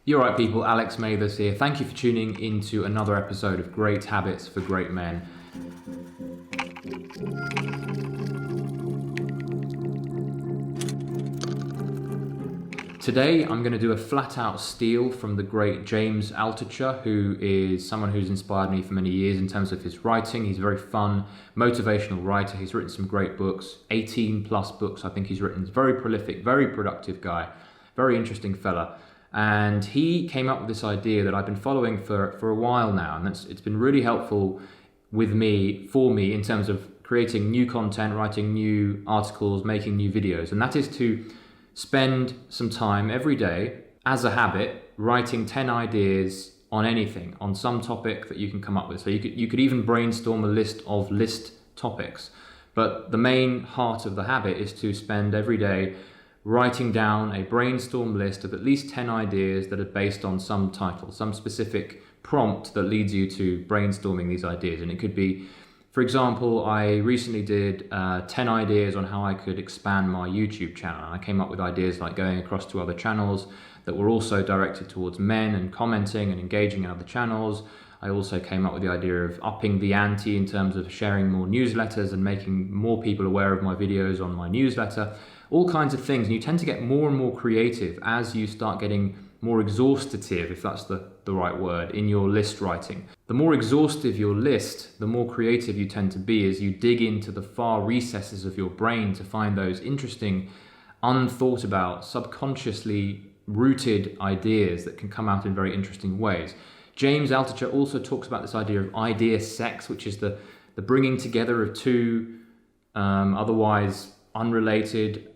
You're right, people. Alex Mathers here. Thank you for tuning into another episode of Great Habits for Great Men. Today, I'm going to do a flat-out steal from the great James Altucher, who is someone who's inspired me for many years in terms of his writing. He's a very fun, motivational writer. He's written some great books, 18 plus books I think he's written. He's a very prolific, very productive guy, very interesting fella. And he came up with this idea that I've been following for a while now, and it's been really helpful for me in terms of creating new content, writing new articles, making new videos, and that is to spend some time every day as a habit writing 10 ideas on anything, on some topic that you can come up with. So you could even brainstorm a list of topics, but the main heart of the habit is to spend every day writing down a brainstorm list of at least 10 ideas that are based on some title, some specific prompt that leads you to brainstorming these ideas. And it could be, for example, I recently did 10 ideas on how I could expand my YouTube channel. And I came up with ideas like going across to other channels that were also directed towards men and commenting and engaging in other channels. I also came up with the idea of upping the ante in terms of sharing more newsletters and making more people aware of my videos on my newsletter. All kinds of things, and you tend to get more and more creative as you start getting more exhaustative, if that's the right word, in your list writing. The more exhaustive your list, the more creative you tend to be as you dig into the far recesses of your brain to find those interesting, unthought about, subconsciously rooted ideas that can come out in very interesting ways. James Altucher also talks about this idea of idea sex, which is the bringing together of two otherwise unrelated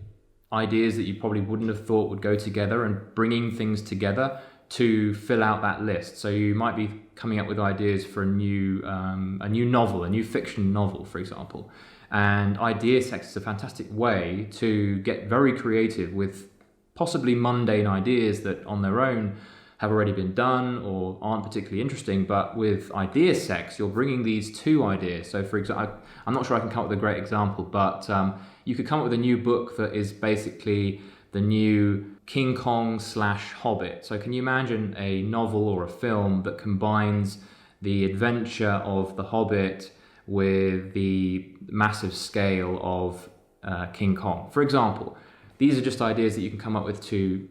ideas that you probably wouldn't have thought would go together, and bringing things together to fill out that list. So you might be coming up with ideas for a new novel, a new fiction novel, for example. And idea sex is a fantastic way to get very creative with possibly mundane ideas that on their own have already been done or aren't particularly interesting. But with idea sex, you're bringing these two ideas. So for example, I'm not sure I can come up with a great example, but you could come up with a new book that is basically the new King Kong / Hobbit. So can you imagine a novel or a film that combines the adventure of the Hobbit with the massive scale of King Kong? For example, these are just ideas that you can come up with to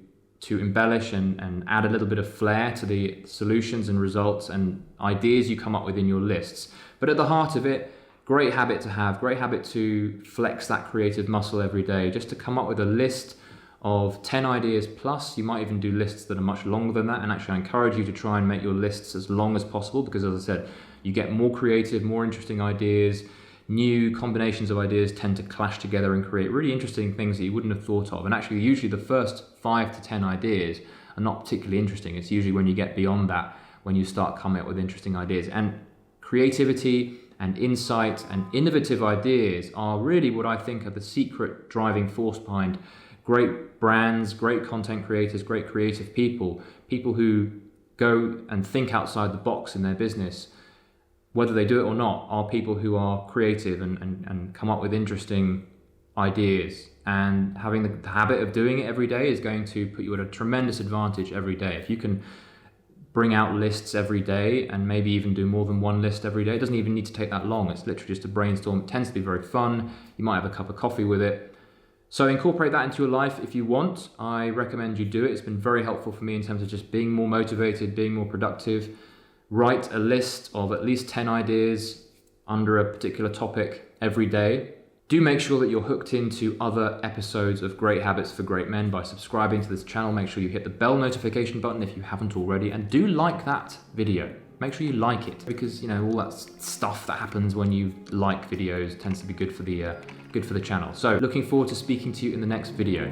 embellish and add a little bit of flair to the solutions and results and ideas you come up with in your lists. But at the heart of it, great habit to have, great habit to flex that creative muscle every day, just to come up with a list of 10 ideas plus. You might even do lists that are much longer than that, and actually I encourage you to try and make your lists as long as possible, because as I said, you get more creative, more interesting ideas. New combinations of ideas tend to clash together and create really interesting things that you wouldn't have thought of. And actually usually the first 5 to 10 ideas are not particularly interesting. It's usually when you get beyond that when you start coming up with interesting ideas. And creativity and insight and innovative ideas are really what I think are the secret driving force behind great brands, great content creators, great creative people who go and think outside the box in their business. Whether they do it or not, are people who are creative and come up with interesting ideas. And having the habit of doing it every day is going to put you at a tremendous advantage every day. If you can bring out lists every day and maybe even do more than one list every day, it doesn't even need to take that long. It's literally just a brainstorm. It tends to be very fun. You might have a cup of coffee with it. So incorporate that into your life if you want. I recommend you do it. It's been very helpful for me in terms of just being more motivated, being more productive. Write a list of at least 10 ideas under a particular topic every day. Do make sure that you're hooked into other episodes of Great Habits for Great Men by subscribing to this channel. Make sure you hit the bell notification button if you haven't already, and do like that video. Make sure you like it, because all that stuff that happens when you like videos tends to be good for the channel. So looking forward to speaking to you in the next video.